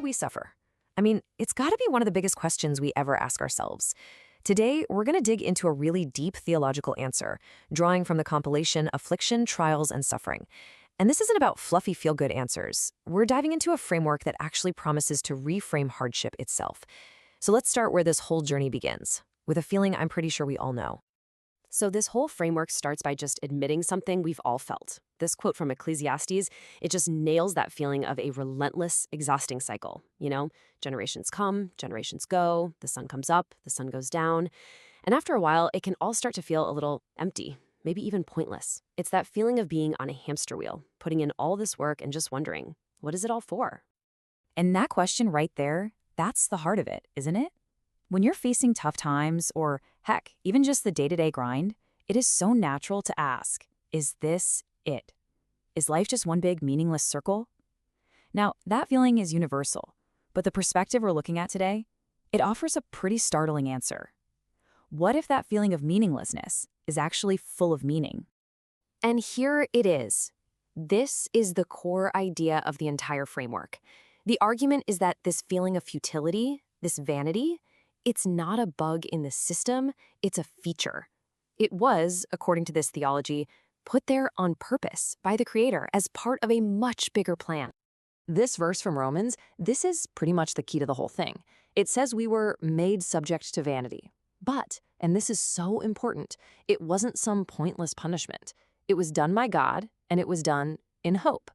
we suffer? I mean, it's got to be one of the biggest questions we ever ask ourselves. Today, we're going to dig into a really deep theological answer, drawing from the compilation Affliction, Trials, and Suffering. And this isn't about fluffy feel-good answers. We're diving into a framework that actually promises to reframe hardship itself. So let's start where this whole journey begins, with a feeling I'm pretty sure we all know. So this whole framework starts by just admitting something we've all felt. This quote from Ecclesiastes, it just nails that feeling of a relentless, exhausting cycle. Generations come, generations go, the sun comes up, the sun goes down. And after a while, it can all start to feel a little empty, maybe even pointless. It's that feeling of being on a hamster wheel, putting in all this work and just wondering, what is it all for? And that question right there, that's the heart of it, isn't it? When you're facing tough times, or heck, even just the day-to-day grind, it is so natural to ask, is this it? Is life just one big meaningless circle? Now, that feeling is universal, but the perspective we're looking at today, it offers a pretty startling answer. What if that feeling of meaninglessness is actually full of meaning? And here it is. This is the core idea of the entire framework. The argument is that this feeling of futility, this vanity, it's not a bug in the system, it's a feature. It was, according to this theology, put there on purpose by the Creator as part of a much bigger plan. This verse from Romans, this is pretty much the key to the whole thing. It says we were made subject to vanity. But, and this is so important, it wasn't some pointless punishment. It was done by God, and it was done in hope.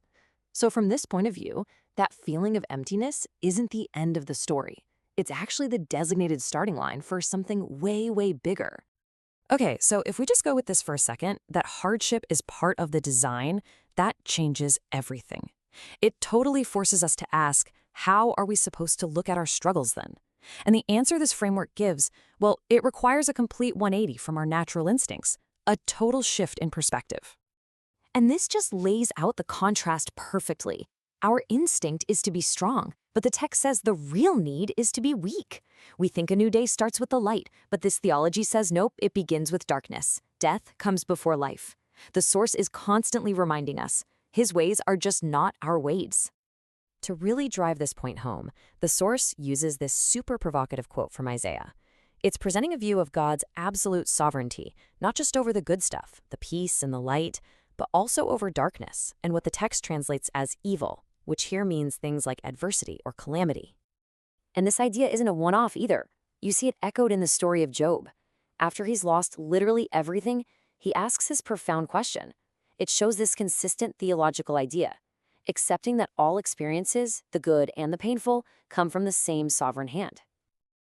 So from this point of view, that feeling of emptiness isn't the end of the story. It's actually the designated starting line for something way, way bigger. Okay, so if we just go with this for a second, that hardship is part of the design, that changes everything. It totally forces us to ask, how are we supposed to look at our struggles then? And the answer this framework gives, well, it requires a complete 180 from our natural instincts, a total shift in perspective. And this just lays out the contrast perfectly. Our instinct is to be strong, but the text says the real need is to be weak. We think a new day starts with the light, but this theology says nope, it begins with darkness. Death comes before life. The source is constantly reminding us, his ways are just not our ways. To really drive this point home, the source uses this super provocative quote from Isaiah. It's presenting a view of God's absolute sovereignty, not just over the good stuff, the peace and the light, but also over darkness and what the text translates as evil, which here means things like adversity or calamity. And this idea isn't a one-off either. You see it echoed in the story of Job. After he's lost literally everything, he asks his profound question. It shows this consistent theological idea, accepting that all experiences, the good and the painful, come from the same sovereign hand.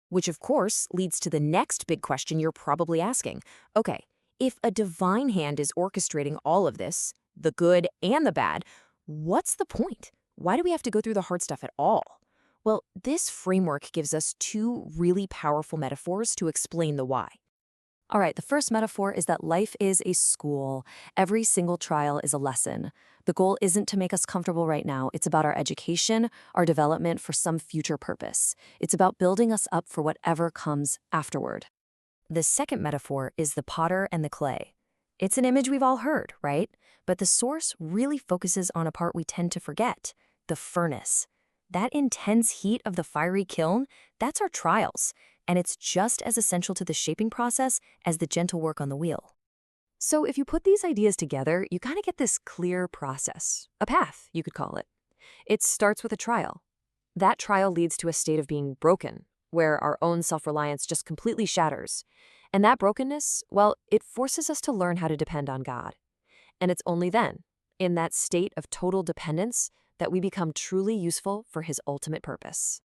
Which, of course, leads to the next big question you're probably asking. Okay, if a divine hand is orchestrating all of this, the good and the bad, what's the point? Why do we have to go through the hard stuff at all? Well, this framework gives us two really powerful metaphors to explain the why. All right, the first metaphor is that life is a school. Every single trial is a lesson. The goal isn't to make us comfortable right now. It's about our education, our development for some future purpose. It's about building us up for whatever comes afterward. The second metaphor is the potter and the clay. It's an image we've all heard, right? But the source really focuses on a part we tend to forget, the furnace. That intense heat of the fiery kiln, that's our trials, and it's just as essential to the shaping process as the gentle work on the wheel. So if you put these ideas together, you kind of get this clear process, a path, you could call it. It starts with a trial. That trial leads to a state of being broken, where our own self-reliance just completely shatters. And that brokenness, well, it forces us to learn how to depend on God. And it's only then, in that state of total dependence, that we become truly useful for His ultimate purpose.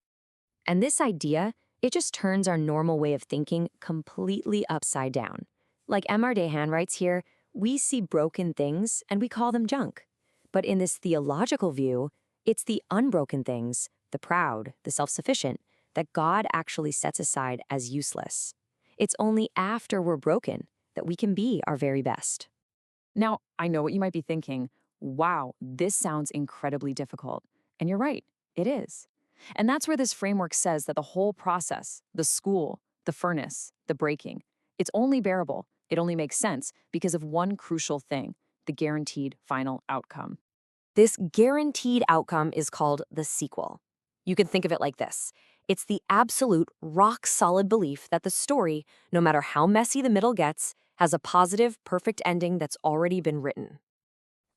And this idea, it just turns our normal way of thinking completely upside down. Like M.R. Dehan writes here, we see broken things and we call them junk. But in this theological view, it's the unbroken things, the proud, the self-sufficient, that God actually sets aside as useless. It's only after we're broken that we can be our very best. Now, I know what you might be thinking. Wow, this sounds incredibly difficult. And you're right, it is. And that's where this framework says that the whole process, the school, the furnace, the breaking, it's only bearable, it only makes sense because of one crucial thing, the guaranteed final outcome. This guaranteed outcome is called the sequel. You can think of it like this. It's the absolute, rock-solid belief that the story, no matter how messy the middle gets, has a positive, perfect ending that's already been written.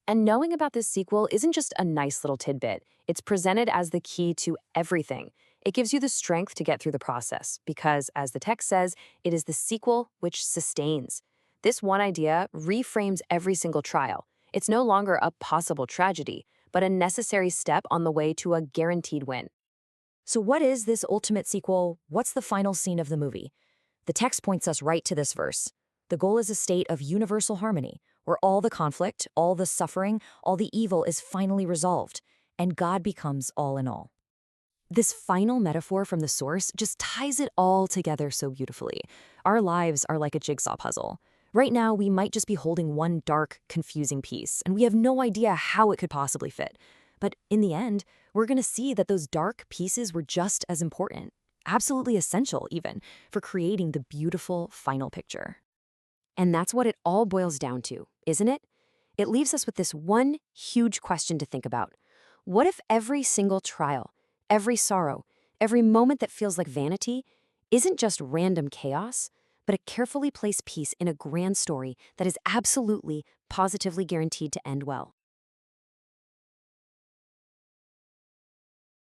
And knowing about this sequel isn't just a nice little tidbit. It's presented as the key to everything. It gives you the strength to get through the process because, as the text says, it is the sequel which sustains. This one idea reframes every single trial. It's no longer a possible tragedy, but a necessary step on the way to a guaranteed win. So what is this ultimate sequel? What's the final scene of the movie? The text points us right to this verse. The goal is a state of universal harmony, where all the conflict, all the suffering, all the evil is finally resolved, and God becomes all in all. This final metaphor from the source just ties it all together so beautifully. Our lives are like a jigsaw puzzle. Right now, we might just be holding one dark, confusing piece, and we have no idea how it could possibly fit. But in the end, we're going to see that those dark pieces were just as important, absolutely essential even, for creating the beautiful final picture. And that's what it all boils down to, isn't it? It leaves us with this one huge question to think about. What if every single trial, every sorrow, every moment that feels like vanity isn't just random chaos, but a carefully placed piece in a grand story that is absolutely, positively guaranteed to end well?